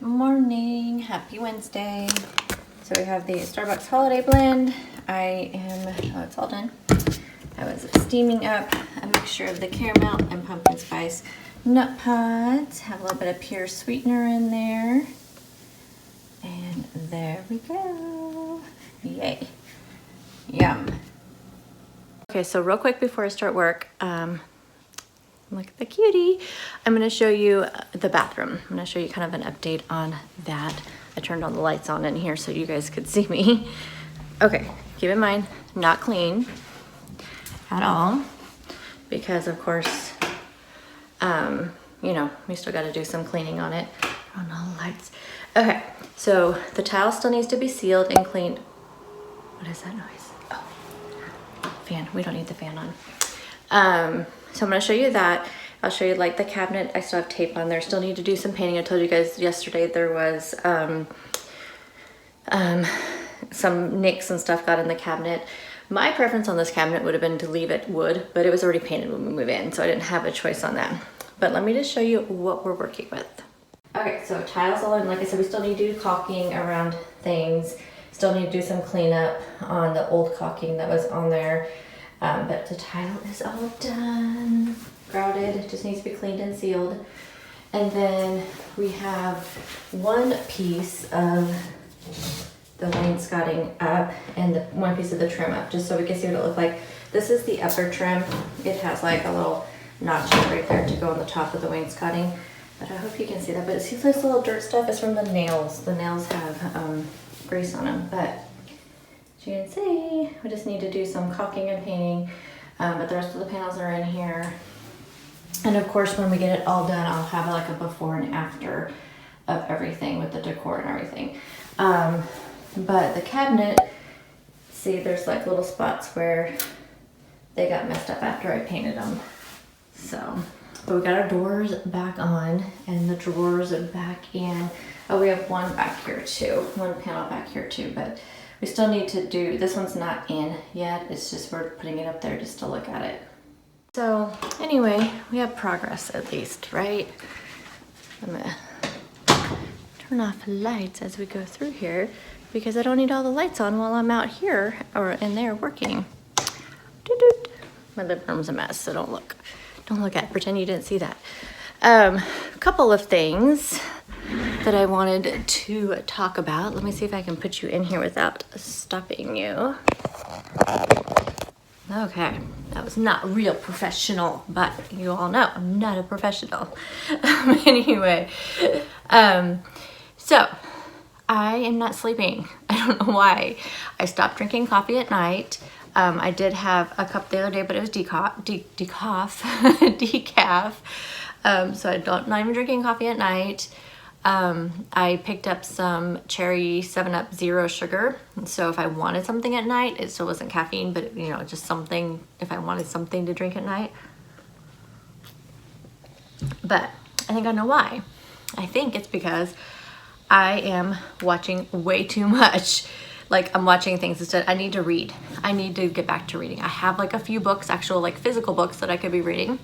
morning, happy Wednesday. So we have the Starbucks holiday blend. It's all done. I was steaming up a mixture of the caramel and pumpkin spice nut pods. Have a little bit of pure sweetener in there. And there we go. Yay. Yum. Okay, so real quick before I start work, look at the cutie. I'm gonna show you the bathroom. I'm gonna show you kind of an update on that. I turned all the lights on in here so you guys could see me. Okay, keep in mind, not clean at all, because of course, we still gotta do some cleaning on it. On all the lights. Okay, so the tile still needs to be sealed and cleaned. What is that noise? Oh, fan, we don't need the fan on. So I'm gonna show you that. I'll show you like the cabinet. I still have tape on there. Still need to do some painting. I told you guys yesterday there was some nicks and stuff got in the cabinet. My preference on this cabinet would have been to leave it wood, but it was already painted when we moved in, so I didn't have a choice on that. But let me just show you what we're working with. Okay, so tiles all in. Like I said, we still need to do caulking around things. Still need to do some cleanup on the old caulking that was on there. But the tile is all done, grouted, it just needs to be cleaned and sealed. And then we have one piece of the wainscoting up and one piece of the trim up, just so we can see what it looks like. This is the upper trim. It has like a little notch right there to go on the top of the wainscoting. But I hope you can see that. But see this little dirt stuff is from the nails. The nails have grease on them, but as you can see, we just need to do some caulking and painting, but the rest of the panels are in here. And of course, when we get it all done, I'll have like a before and after of everything with the decor and everything. But the cabinet, see, there's like little spots where they got messed up after I painted them. So, but we got our doors back on and the drawers back in. Oh, we have one back here too, one panel back here too, but we still need to do, this one's not in yet. It's just we're putting it up there just to look at it. So anyway, we have progress at least, right? I'm gonna turn off the lights as we go through here because I don't need all the lights on while I'm out here or in there working. Doo-doo. My living room's a mess, so don't look at it. Pretend you didn't see that. A couple of things that I wanted to talk about. Let me see if I can put you in here without stopping you. Okay, that was not real professional, but you all know I'm not a professional. Anyway, so I am not sleeping. I don't know why. I stopped drinking coffee at night. I did have a cup the other day, but it was decaf. So not even drinking coffee at night. I picked up some cherry 7-Up zero sugar. So if I wanted something at night, it still wasn't caffeine, but just something, if I wanted something to drink at night. But I think I know why. I think it's because I am watching way too much. Like I'm watching things instead. I need to read. I need to get back to reading. I have like a few books, actual like physical books that I could be reading.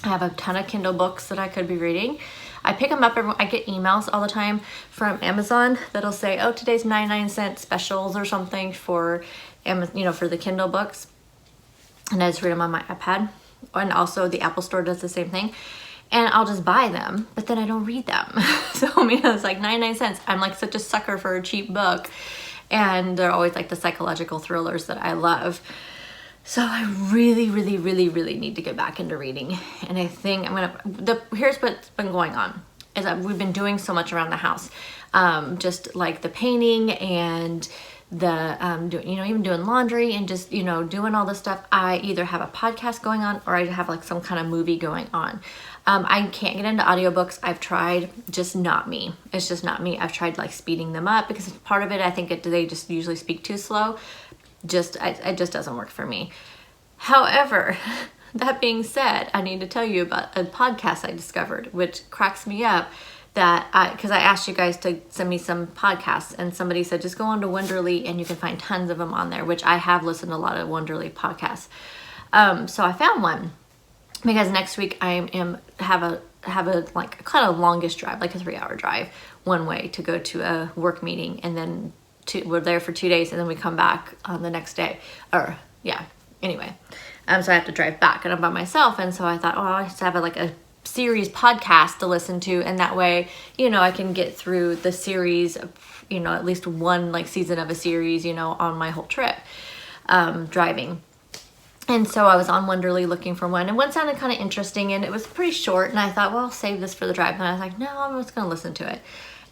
I have a ton of Kindle books that I could be reading. I pick them up, I get emails all the time from Amazon that'll say, oh, today's 99-cent specials or something for Amazon, for the Kindle books. And I just read them on my iPad. And also the Apple Store does the same thing. And I'll just buy them, but then I don't read them. So, it's like 99 cents. I'm like such a sucker for a cheap book. And they're always like the psychological thrillers that I love. So I really, really, really, really need to get back into reading. And I think here's what's been going on, is that we've been doing so much around the house. Just like the painting and the, even doing laundry and just, doing all this stuff. I either have a podcast going on or I have like some kind of movie going on. I can't get into audiobooks. I've tried, just not me. It's just not me. I've tried like speeding them up because part of it, I think they just usually speak too slow. It just doesn't work for me. However, that being said, I need to tell you about a podcast I discovered, which cracks me up because I asked you guys to send me some podcasts and somebody said, just go on to Wonderly and you can find tons of them on there, which I have listened to a lot of Wonderly podcasts. So I found one because next week I have a have a like kind of longish drive, like a 3-hour drive one way to go to a work meeting, and then we're there for 2 days, and then we come back on the next day. Or yeah, anyway, so I have to drive back, and I'm by myself, and so I thought, oh, I have to have a series podcast to listen to, and that way, you know, I can get through the series, you know, at least one like season of a series, you know, on my whole trip driving. And so I was on Wonderly looking for one, and one sounded kind of interesting, and it was pretty short, and I thought, well, I'll save this for the drive. And I was like, no, I'm just going to listen to it.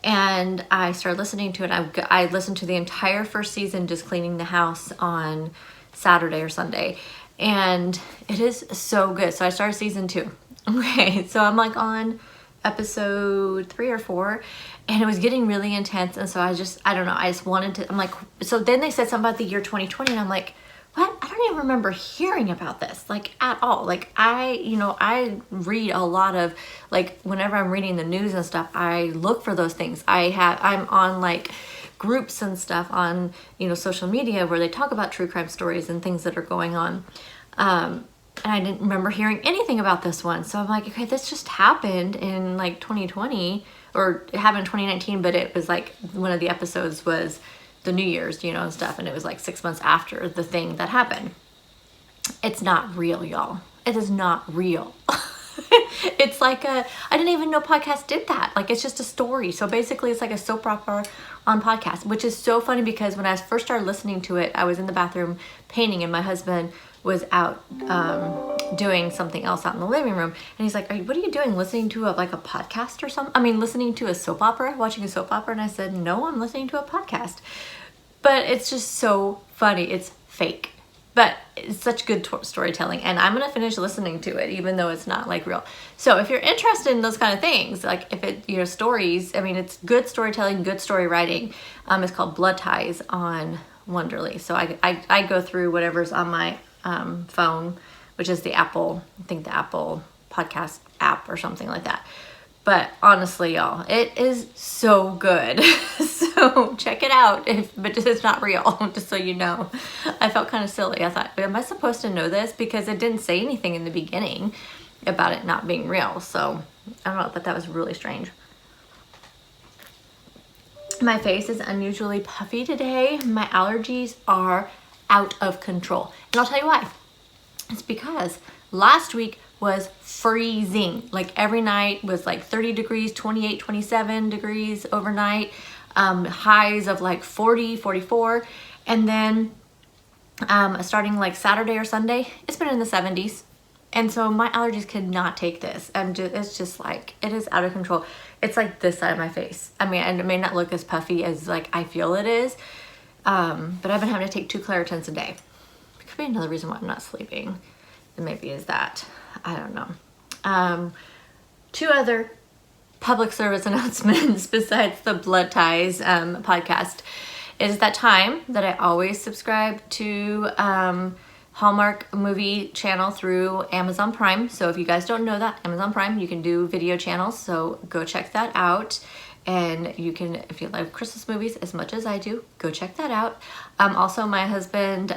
And I started listening to it. I listened to the entire first season just cleaning the house on Saturday or Sunday, and it is so good. So I started season 2. Okay, so I'm like on episode 3 or 4, and it was getting really intense. And so I don't know, I just wanted to, I'm like, so then they said something about the year 2020, and I'm like, what? I don't even remember hearing about this, like, at all. Like, I read a lot of, like, whenever I'm reading the news and stuff, I look for those things. I'm on, like, groups and stuff on, you know, social media where they talk about true crime stories and things that are going on. And I didn't remember hearing anything about this one. So I'm like, okay, this just happened in, like, 2020, or it happened in 2019, but it was, like, one of the episodes was the New Year's, you know, and stuff, and it was like 6 months after the thing that happened. It's not real, y'all. It is not real. It's like I didn't even know podcasts did that. Like, it's just a story. So basically it's like a soap opera on podcast, which is so funny because when I first started listening to it, I was in the bathroom painting, and my husband was out doing something else out in the living room, and he's like, what are you doing, listening to a podcast or something? I mean, listening to a soap opera, watching a soap opera? And I said, no, I'm listening to a podcast. But it's just so funny. It's fake, but it's such good storytelling, and I'm gonna finish listening to it even though it's not like real. So if you're interested in those kind of things, like if it, you know, stories, I mean, it's good storytelling, good story writing. It's called Blood Ties on Wonderly. So I go through whatever's on my phone, which is the Apple podcast app or something like that. But honestly, y'all, it is so good. So check it out, but it's not real, just so you know. I felt kind of silly. I thought, am I supposed to know this? Because it didn't say anything in the beginning about it not being real. So I don't know, but that was really strange. My face is unusually puffy today. My allergies are out of control. And I'll tell you why. It's because last week was freezing. Like, every night was like 30 degrees, 28, 27 degrees overnight. Highs of like 40, 44. And then starting like Saturday or Sunday, it's been in the 70s. And so my allergies could not take this. It's just like, it is out of control. It's like this side of my face. I mean, and it may not look as puffy as like I feel it is. But I've been having to take 2 Claritins a day. It could be another reason why I'm not sleeping. And maybe is that, I don't know. 2 other public service announcements besides the Blood Ties podcast is that time that I always subscribe to Hallmark movie channel through Amazon Prime. So if you guys don't know that, Amazon Prime, you can do video channels. So go check that out. And you can, if you love Christmas movies as much as I do, go check that out. Also, my husband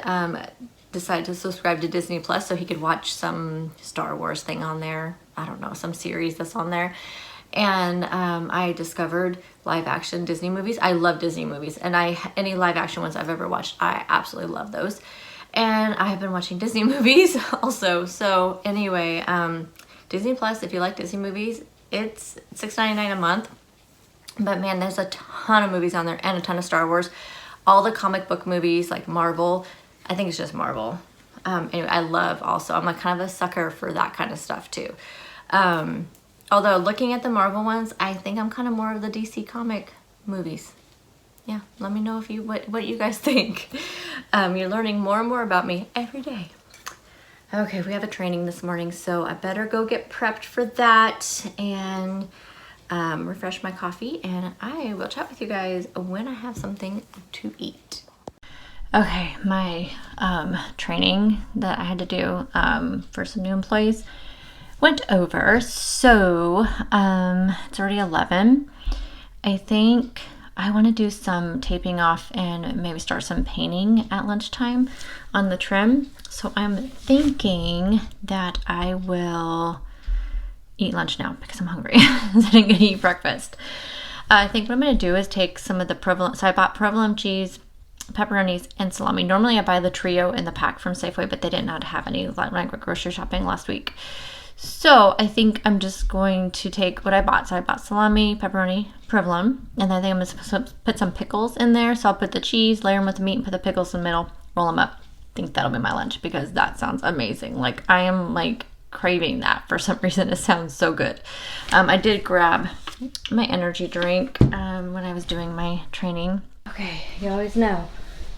decided to subscribe to Disney Plus so he could watch some Star Wars thing on there. I don't know, some series that's on there. And I discovered live action Disney movies. I love Disney movies, and any live action ones I've ever watched, I absolutely love those. And I have been watching Disney movies also. So anyway, Disney Plus, if you like Disney movies, it's $6.99 a month. But man, there's a ton of movies on there, and a ton of Star Wars. All the comic book movies, like Marvel. I think it's just Marvel. Anyway, I love also, I'm like kind of a sucker for that kind of stuff too. Although looking at the Marvel ones, I think I'm kind of more of the DC comic movies. Yeah, let me know if what you guys think. You're learning more and more about me every day. Okay, we have a training this morning, so I better go get prepped for that and refresh my coffee, and I will chat with you guys when I have something to eat. Okay, my training that I had to do for some new employees went over. So it's already 11. I think I want to do some taping off and maybe start some painting at lunchtime on the trim. So I'm thinking that I will eat lunch now because I'm hungry. I didn't get to eat breakfast. I think what I'm going to do is take some of the provolone. So I bought provolone cheese, pepperonis, and salami. Normally I buy the trio in the pack from Safeway, but they did not have any when I went grocery shopping last week. So I think I'm just going to take what I bought. So I bought salami, pepperoni, provolone, and then I think I'm going to put some pickles in there. So I'll put the cheese, layer them with the meat, and put the pickles in the middle, roll them up. I think that'll be my lunch because that sounds amazing. Like I am like craving that for some reason. It sounds so good. I did grab my energy drink when I was doing my training. Okay, you always know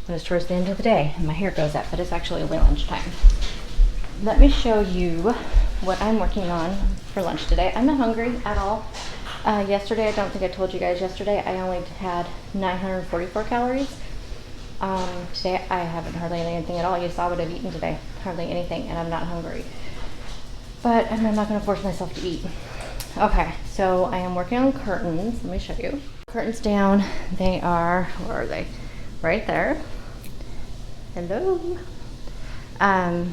when it's towards the end of the day and my hair goes up, but it's actually lunchtime. Let me show you what I'm working on for lunch today. I'm not hungry at all. Yesterday, I don't think I told you guys yesterday, I only had 944 calories. Today, I haven't hardly anything at all. You saw what I've eaten today. Hardly anything, and I'm not hungry. But I'm not going to force myself to eat. Okay, so I am working on curtains. Let me show you. Curtains down. They are, where are they? Right there. Hello. I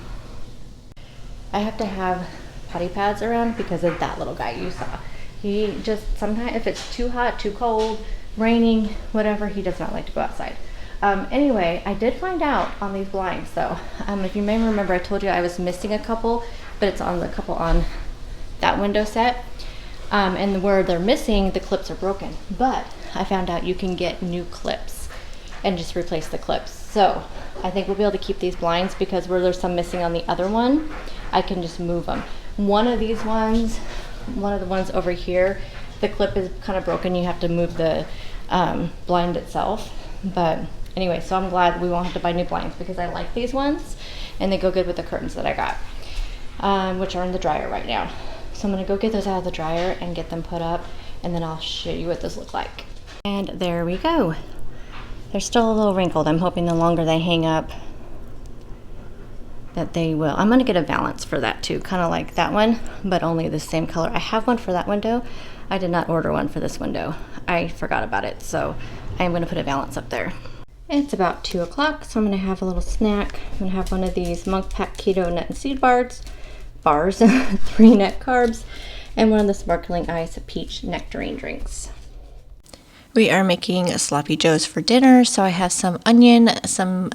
have to have potty pads around because of that little guy you saw. He just, sometimes if it's too hot, too cold, raining, whatever, he does not like to go outside. Anyway, I did find out on these blinds though. If you may remember, I told you I was missing a couple, but it's on the couple on that window set. And where they're missing, the clips are broken. But I found out you can get new clips and just replace the clips. So I think we'll be able to keep these blinds because where there's some missing on the other one, I can just move them. One of these ones, one of the ones over here, the clip is kind of broken. You have to move the blind itself. But anyway, so I'm glad we won't have to buy new blinds because I like these ones and they go good with the curtains that I got, which are in the dryer right now. So I'm gonna go get those out of the dryer and get them put up, and then I'll show you what those look like. And there we go. They're still a little wrinkled. I'm hoping the longer they hang up that they will. I'm gonna get a valance for that too, kind of like that one, but only the same color. I have one for that window. I did not order one for this window. I forgot about it, so I'm gonna put a valance up there. It's about 2 o'clock, so I'm gonna have a little snack. I'm gonna have one of these Monk Pack Keto Nut and Seed bars, 3 net carbs, and one of the sparkling ice peach nectarine drinks. We are making sloppy joes for dinner, so I have some onion, some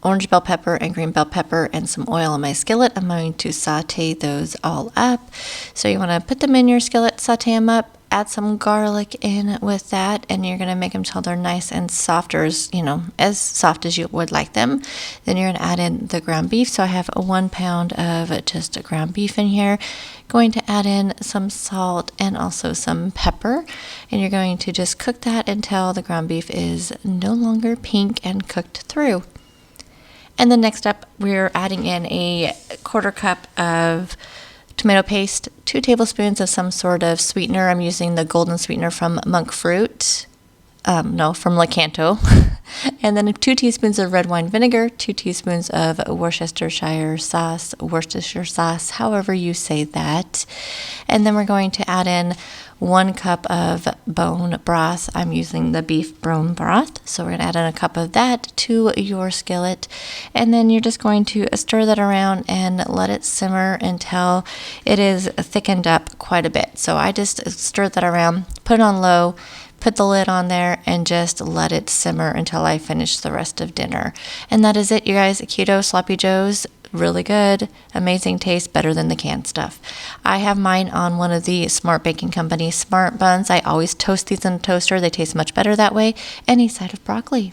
orange bell pepper and green bell pepper, and some oil in my skillet. I'm going to saute those all up. So you want to put them in your skillet, saute them up, add some garlic in with that, and you're going to make them till they're nice and soft, or as soft as you would like them. Then you're going to add in the ground beef. So I have 1 pound of just ground beef in here. Going to add in some salt and also some pepper, and you're going to just cook that until the ground beef is no longer pink and cooked through. And then next up, we're adding in a 1/4 cup of tomato paste, 2 tablespoons of some sort of sweetener. I'm using the golden sweetener from Monk Fruit. From Lakanto. And then 2 teaspoons of red wine vinegar, 2 teaspoons of Worcestershire sauce, however you say that. And then we're going to add in 1 cup of bone broth. I'm using the beef bone broth. So we're going to add in a cup of that to your skillet. And then you're just going to stir that around and let it simmer until it is thickened up quite a bit. So I just stirred that around, put it on low, put the lid on there, and just let it simmer until I finish the rest of dinner. And that is it, you guys. Keto sloppy joes, really good, amazing taste, better than the canned stuff. I have mine on one of the Smart Baking Company Smart Buns. I always toast these in a toaster. They taste much better that way. And a side of broccoli.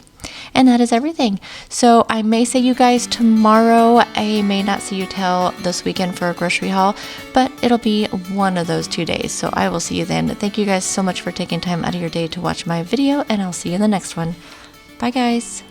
And that is everything. So I may see you guys tomorrow. I may not see you till this weekend for a grocery haul, but it'll be one of those 2 days. So I will see you then. Thank you guys so much for taking time out of your day to watch my video, and I'll see you in the next one. Bye, guys.